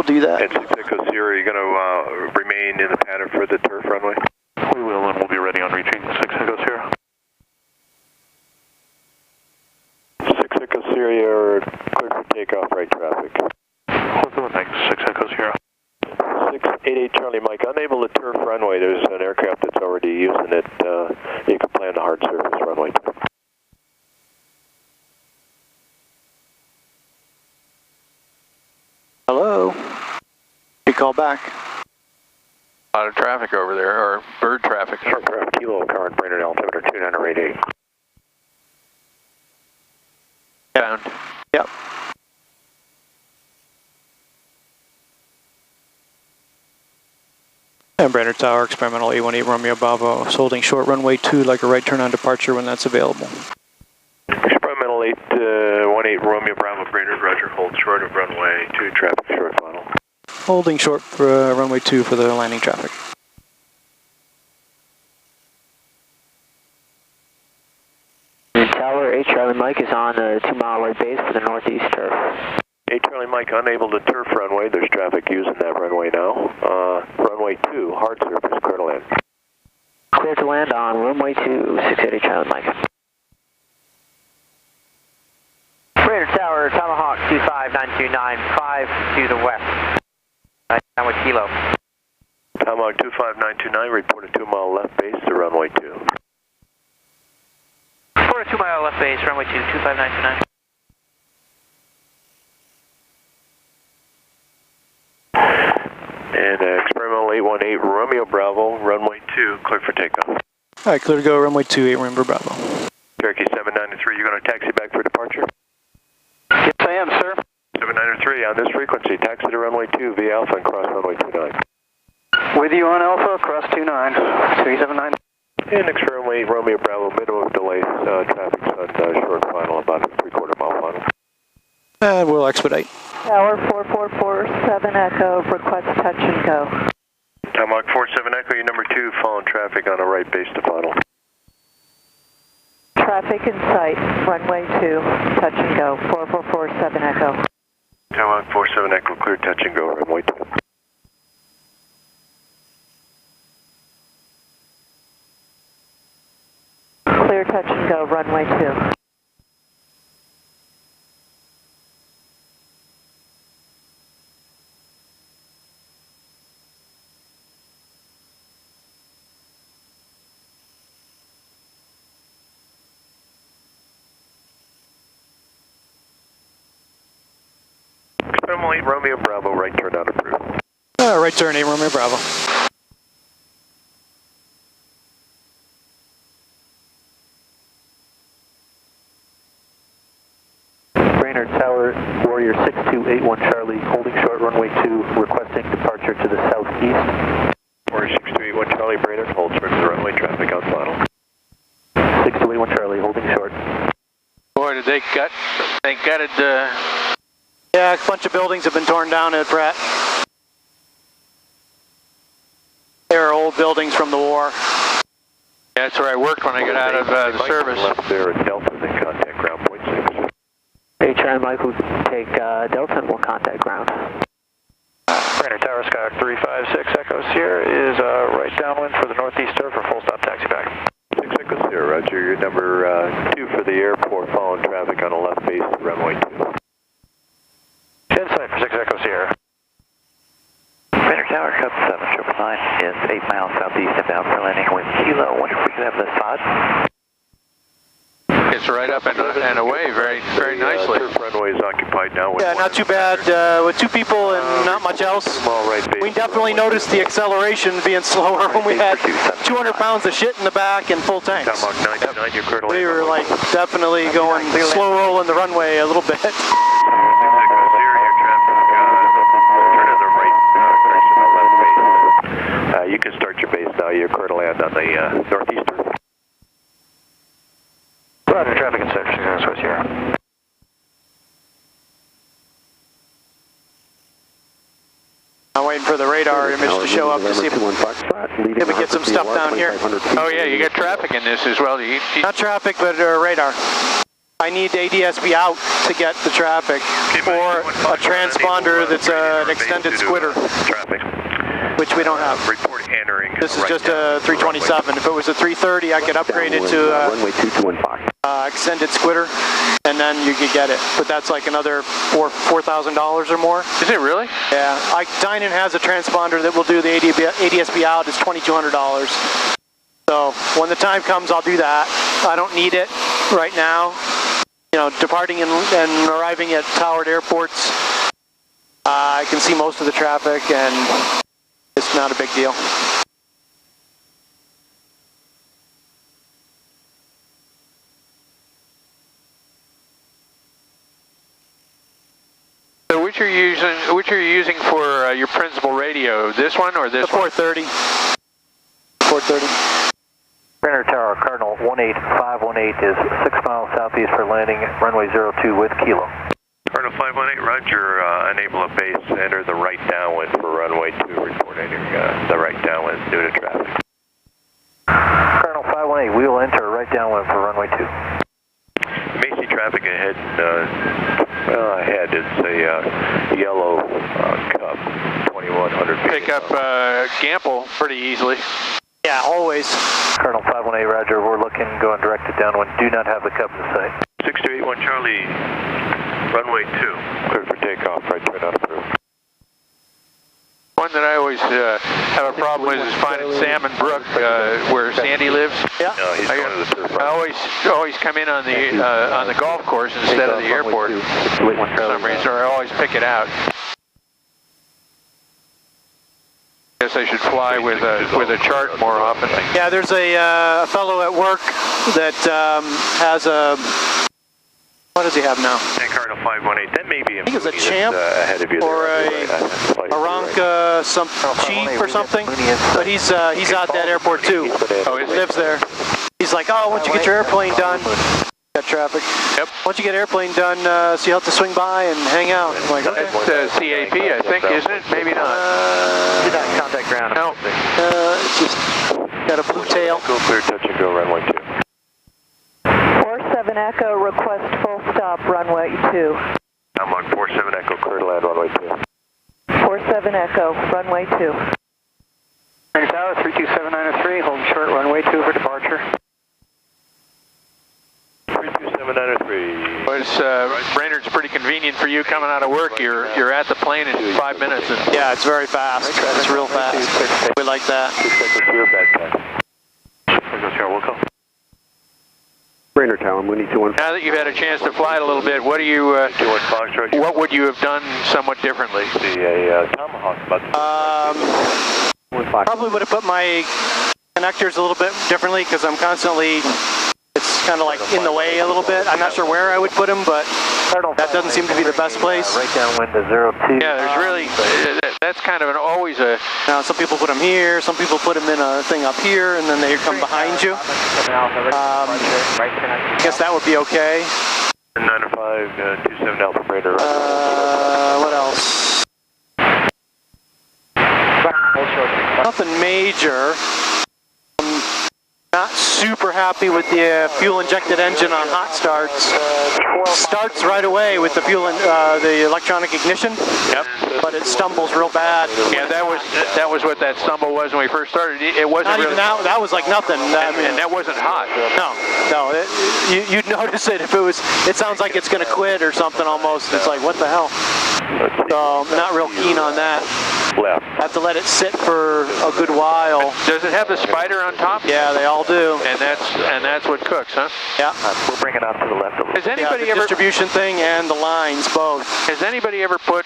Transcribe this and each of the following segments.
We'll do that. And 6 Echo Sierra, are you going to remain in the pattern for the turf runway? We will, and we'll be ready on reaching 6 Echo Sierra. 6 Echo Sierra, cleared for takeoff, right traffic. We'll go next, 6 Echo Sierra. 688 Charlie Mike, unable to turf runway. There's an aircraft that's already using it. You can plan the hard surface runway. Hello? You call back. A lot of traffic over there, or bird traffic. Aircraft Kilo, current Brainard altimeter 2988. Down. Yep. And Brainard Tower, experimental 818 Romeo Bravo, holding short runway 2 like a right turn on departure when that's available. Experimental 818 Romeo Bravo Brainard, roger, hold short of runway 2, traffic short final. Holding short for runway 2 for the landing traffic. Tower 8 Charlie Mike is on a 2-mile right base for the northeast turf. 8 Charlie Mike, unable to turf runway. There's traffic using that runway now. Runway 2, hard surface, clear to land. Clear to land on runway 2, 680 Charlie Mike. Brainard Tower, Tomahawk 25929, to the west. Down with Kilo. Tomahawk 25929, report a 2-mile left base to runway 2. Report a 2-mile left base, runway 2, 25929. And experimental 818 Romeo Bravo, runway 2, clear for takeoff. All right, clear to go, runway 2, 8 Romeo Bravo. Cherokee 793, you're going to taxi back for departure? Yes, I am, sir. 793, on this frequency, taxi to runway 2 via Alpha and cross runway 29. With you on Alpha, cross 29, 379. And experimental 8 Romeo Bravo, minimum delay, traffic's on short final, about a 3/4 mile final. And we'll expedite. Tower 4447 Echo, request touch and go. Tomahawk 47 Echo, your number 2, following traffic on a right base to final. Traffic in sight, runway 2, touch and go, 4447 Echo. Tomahawk 47 Echo, clear touch and go, runway 2. Clear touch and go, runway 2. Experimental 8 Romeo Bravo, right turn not approved. Right turn, 8 Romeo Bravo. Brainard Tower, Warrior 6281 Charlie, holding short runway 2, requesting departure to the southeast. Warrior 6281 Charlie, Brainard, hold short to the runway, traffic on final. 6281 Charlie, holding short. Boy, did they gutted Yeah, a bunch of buildings have been torn down at Pratt. They're old buildings from the war. Yeah, that's where I worked when I got out of the service. Left there at Delta, then contact ground point 6. Hey, Charlie Mike will take Delta and we'll contact ground. Brainard Tower, Skyhawk 356 Echo Sierra is right downwind for the northeast turf for full stop taxi back. 6 Echo Sierra, roger, your number 2 for the airport, following traffic on a left base to runway 2. Insight for 6 Echo Sierra. Brainard Tower, Cub 7999 is 8 miles southeast inbound for landing with Kilo. I wonder if we could have the spot. It's right up and away very nicely. Turf runway is occupied now. Yeah, not too bad. With 2 people and not much else. We definitely noticed the acceleration being slower when we had 200 pounds of shit in the back and full tanks. Tomahawk 99, you're currently. We were like definitely going slow rolling the runway a little bit. You can start your base now. You're clear to land on the northeastern. Roger, traffic in section 6 Sierra. I'm waiting for the radar image to show up to see if we get some stuff down here. Oh yeah, you got traffic in this as well. Not traffic, but radar. I need ADSB out to get the traffic, or a transponder that's an extended squitter, which we don't have. Report entering. This is just a 327. If it was a 330, I could upgrade it to runway 2215. extended squitter, and then you could get it. But that's like another $4,000 or more. Is it really? Yeah. Dynan has a transponder that will do the ADSB out. It's $2,200. So when the time comes, I'll do that. I don't need it right now. You know, departing and arriving at towered airports, I can see most of the traffic, and it's not a big deal. So which are you using for your principal radio? This one or this The 430. 430. Brainard Tower, Cardinal 18518 is 6 miles southeast for landing, runway 02 with Kilo. Cardinal 518, roger, enable a base, enter the right downwind for runway 2, report entering the right downwind due to traffic. Cardinal 518, we will enter right downwind for runway 2. You may see traffic ahead, ahead it's a yellow Cub, 2100 feet. pick up Gamble pretty easily. Yeah, always. Cardinal 518, roger, we're looking, going directed downwind, do not have the Cub in sight. 6281 Charlie, runway 2, clear for takeoff, right turn out approved. One that I always have a problem with is finding Salmon Brook, where Sandy lives. Yeah. No, he's going to the turf. I always come in on the golf course instead of the airport for some reason, or I always pick it out. I guess I should fly with a chart more often. Yeah, there's a fellow at work that has a. What does he have now? Cardinal 518, that may be I think it's a Champ ahead of you or there. a Ronca, some Chief or something. But he's out that airport too. Oh, is he? Lives there. He's like, oh, once you get your airplane done, got traffic. Yep. Once you get airplane done, so you have to swing by and hang out. I'm like, okay. It's CAP, I think, isn't it? Maybe not. Do not contact ground. No. It's just got a blue tail. Go clear, touch and go, runway 2. 47 Echo, request full stop, runway 2. I'm on 47 Echo, clear to land, runway 2. 47 Echo, runway 2. Brainard Tower, 32793, hold short, runway 2 for departure. 32793. Well, Brainard's pretty convenient for you coming out of work. You're at the plane in 5 minutes. And Yeah, it's very fast. It's real fast. We like that. 2 seconds here, bad time. There goes Charles, we'll go. Brainard Tower, Mooney 215. now that you've had a chance to fly it a little bit, what would you have done somewhat differently? See a Tomahawk about Probably would have put my connectors a little bit differently because I'm constantly, it's kind of like in the way a little bit. I'm not sure where I would put them, but that doesn't seem to be the best place. Right downwind to 02. Yeah, there's really, that's kind of always a... Now, some people put them here, some people put them in a thing up here, and then they come behind you. I guess that would be okay. 9527 Alpha Brainard. What else? Nothing major. I'm not super happy with the fuel-injected engine on hot starts. Starts right away with the the electronic ignition. Yep. But it stumbles real bad. Yeah, that was what that stumble was when we first started. It wasn't Not really... even that. That was like nothing. I mean, and that wasn't hot. No. You'd notice it if it was. It sounds like it's going to quit or something almost. It's like, what the hell? So I'm not real keen on that. Left. Have to let it sit for a good while. Does it have the spider on top? Yeah, they all do. And that's what cooks, huh? Yeah. We'll bring it out to the left a little. Has anybody The ever distribution thing and the lines both. Has anybody ever put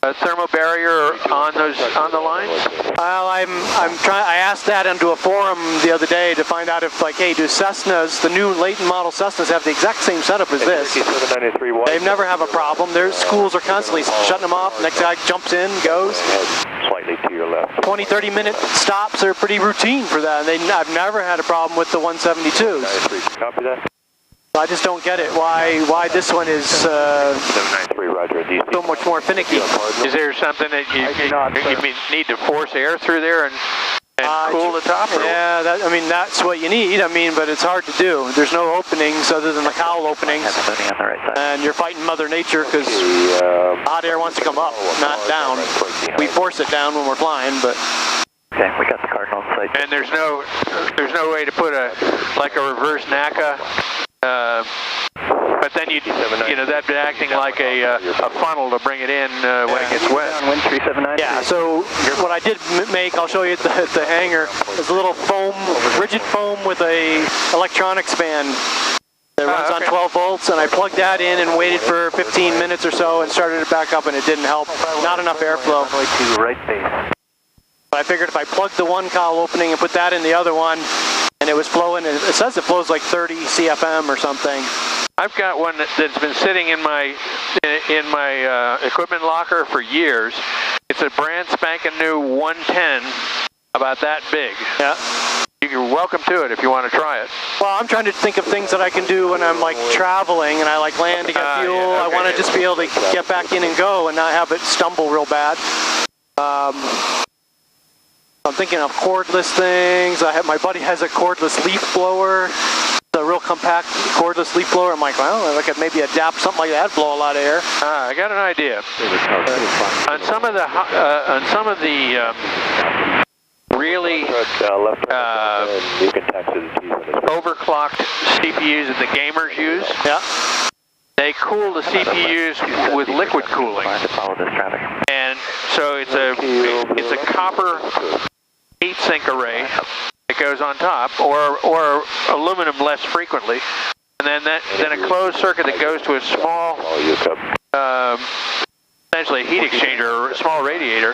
a thermal barrier on the lines? Well, I'm trying. I asked that into a forum the other day to find out if, like, hey, do Cessnas, the new Leighton model Cessnas, have the exact same setup as this? They never have a problem. Their schools are constantly shutting them off. Next guy jumps in, goes. Slightly to your left. 20, 30-minute stops are pretty routine for that. I've never had a problem with the 172s. Copy that. I just don't get it. Why this one is 793, roger. so much more finicky. Is there something that you need to force air through there and And cool the top? Yeah, I mean, that's what you need. I mean, but it's hard to do. There's no openings other than the cowl openings. And you're fighting Mother Nature because hot air wants to come up, not down. We force it down when we're flying, but... Okay, we got the Cardinal site. And there's no way to put a reverse NACA, but then that'd be acting like a funnel to bring it in when it gets wet. Wind 379. Yeah, so what I did make, I'll show you at the hangar, is a little foam, rigid foam with a electronics band that runs on 12 volts, and I plugged that in and waited for 15 minutes or so and started it back up, and it didn't help. Not enough airflow. To right base. But I figured if I plugged the one cowl opening and put that in the other one, and it was flowing, it says it flows like 30 CFM or something. I've got one that's been sitting in my equipment locker for years. It's a brand spanking new 110, about that big. Yeah. You're welcome to it if you want to try it. Well, I'm trying to think of things that I can do when I'm like traveling and I like land to get fuel. Yeah, okay. I want to just be able to get back in and go and not have it stumble real bad. I'm thinking of cordless things. My buddy has a cordless leaf blower. It's a real compact cordless leaf blower. I'm like, well, I could maybe adapt something like that, blow a lot of air. I got an idea. On some of the really overclocked CPUs that the gamers use. Yeah. They cool the CPUs with liquid cooling. And so it's a copper heat sink array that goes on top, or aluminum less frequently, and then a closed circuit that goes to a small, essentially a heat exchanger or a small radiator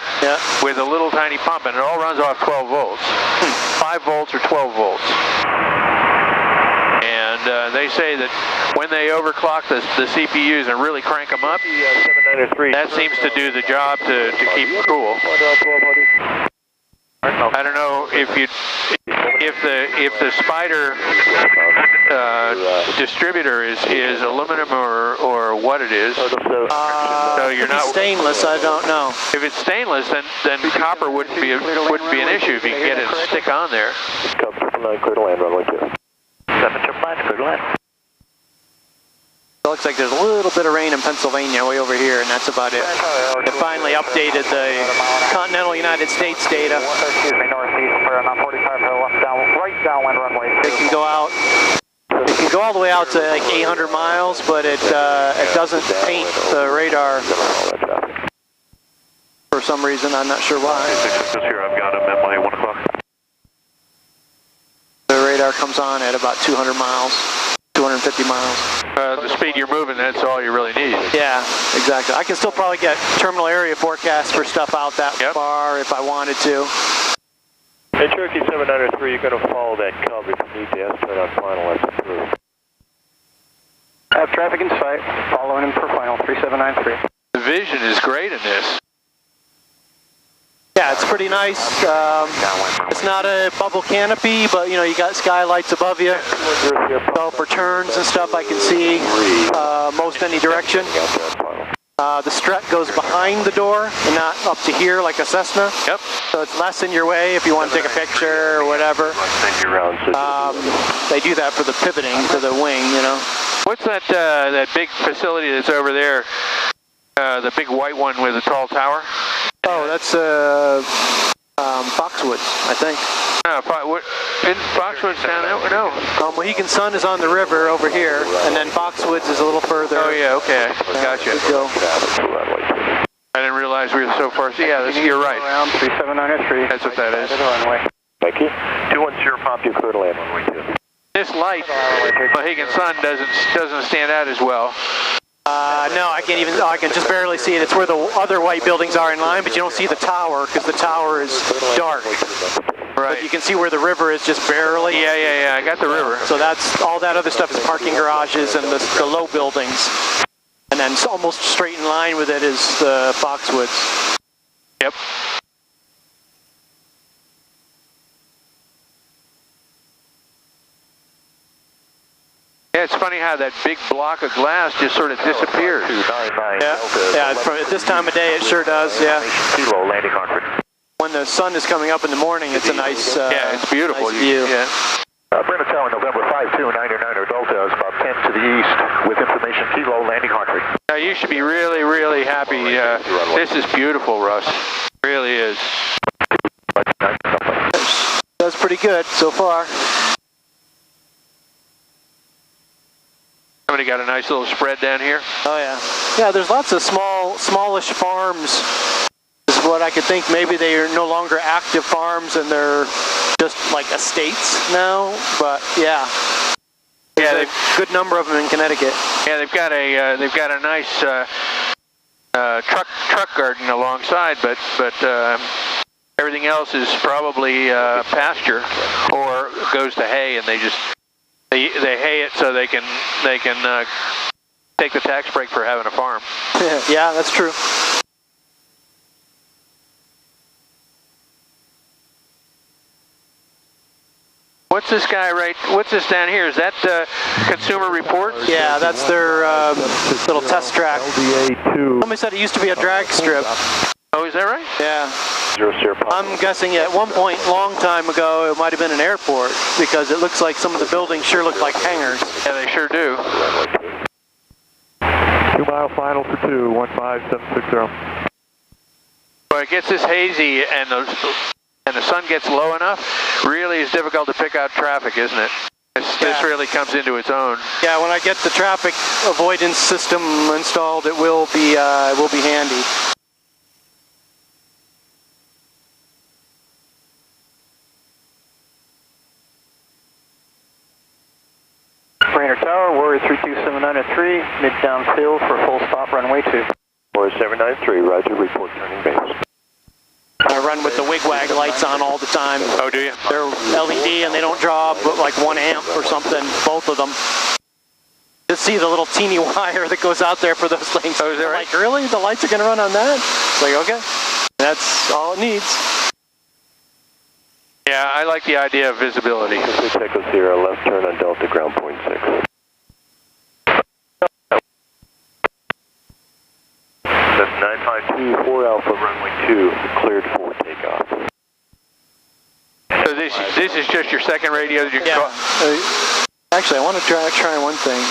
with a little tiny pump, and it all runs off 12 volts, 5 volts or 12 volts. And they say that when they overclock the CPUs and really crank them up, that seems to do the job to keep it cool. I don't know if the Spider distributor is aluminum or what it is. So you're not stainless. I don't know. If it's stainless, then copper wouldn't be an issue if you can get it to stick on there. Come 999, clear to land, runway 2. 799, clear to land. It looks like there's a little bit of rain in Pennsylvania way over here, and that's about it. They finally updated the continental United States data. Excuse me, northeast for 45 left right downwind runway 2. It can go out. It can go all the way out to like 800 miles, but it doesn't paint the radar for some reason. I'm not sure why. Here, I've got him at my 1 o'clock. The radar comes on at about 200 miles. 250 miles. The speed you're moving, that's all you really need. Yeah, exactly. I can still probably get terminal area forecasts for stuff out that far if I wanted to. Hey, Cherokee 793, you're going to follow that cover if you need to. Turn on final, that's approved. Have traffic in sight, following him for final, 3793. The vision is great in this. Yeah, it's pretty nice. It's not a bubble canopy, but you got skylights above you. So for turns and stuff, I can see most any direction. The strut goes behind the door and not up to here like a Cessna. Yep. So it's less in your way if you want to take a picture or whatever. They do that for the pivoting to the wing, What's that big facility that's over there? The big white one with the tall tower? Oh, that's Foxwoods, I think. No, isn't Foxwoods down there? No. Mohegan Sun is on the river over here, and then Foxwoods is a little further. Oh yeah, okay, gotcha. I didn't realize we were so far. So yeah, you're right. Around 3793. That's what that is. Thank you. 210, pop you clear to land, runway 2. This light, Mohegan Sun doesn't stand out as well. No, I can't even. I can just barely see it. It's where the other white buildings are in line, but you don't see the tower because the tower is dark. Right. But you can see where the river is just barely. Yeah. I got the river. So that's all that other stuff is parking garages and the low buildings, and then almost straight in line with it is the Foxwoods. Yep. Yeah, it's funny how that big block of glass just sort of disappears. Yeah, at this time of day it sure does, yeah. Kilo landing Hartford. when the sun is coming up in the morning, it's a nice yeah, it's beautiful. Nice view. Yeah. Brainard Tower, November 5299 Delta is about 10 to the east with information Kilo landing Hartford. Now you should be really, really happy. This is beautiful, Russ. It really is. That's pretty good so far. Somebody got a nice little spread down here. Oh yeah. Yeah, there's lots of smallish farms. Is what I could think. Maybe they are no longer active farms and they're just like estates now. But yeah. Yeah, there's a good number of them in Connecticut. Yeah, they've got a nice truck garden alongside, but everything else is probably pasture or goes to hay, and they hay it so they can take the tax break for having a farm. Yeah, that's true. What's this guy what's this down here? Is that Consumer Reports? Yeah, that's their little test track. Somebody said it used to be a drag strip. Oh, is that right? Yeah. I'm guessing at one point, long time ago, it might have been an airport because it looks like some of the buildings sure look like hangars. Yeah, they sure do. 2 mile final for 2, 15760. Well, it gets this hazy and the sun gets low enough, really is difficult to pick out traffic, isn't it? This really comes into its own. Yeah, when I get the traffic avoidance system installed, it will be handy. Brainard Tower, Warrior 32793, mid downfield for full stop runway 2. Warrior 793, roger, report turning base. I run with the wigwag lights on all the time. Oh, do you? They're LED and they don't draw but like 1 amp or something, both of them. Just see the little teeny wire that goes out there for those things. Oh, is that right? Like, really? The lights are going to run on that? It's like, okay. That's all it needs. Yeah, I like the idea of visibility. Echo Sierra, left turn on Delta, ground point 6. That's 952, Alpha, runway 2, cleared for takeoff. So this is just your second radio that you can call? Actually, I want to try one thing.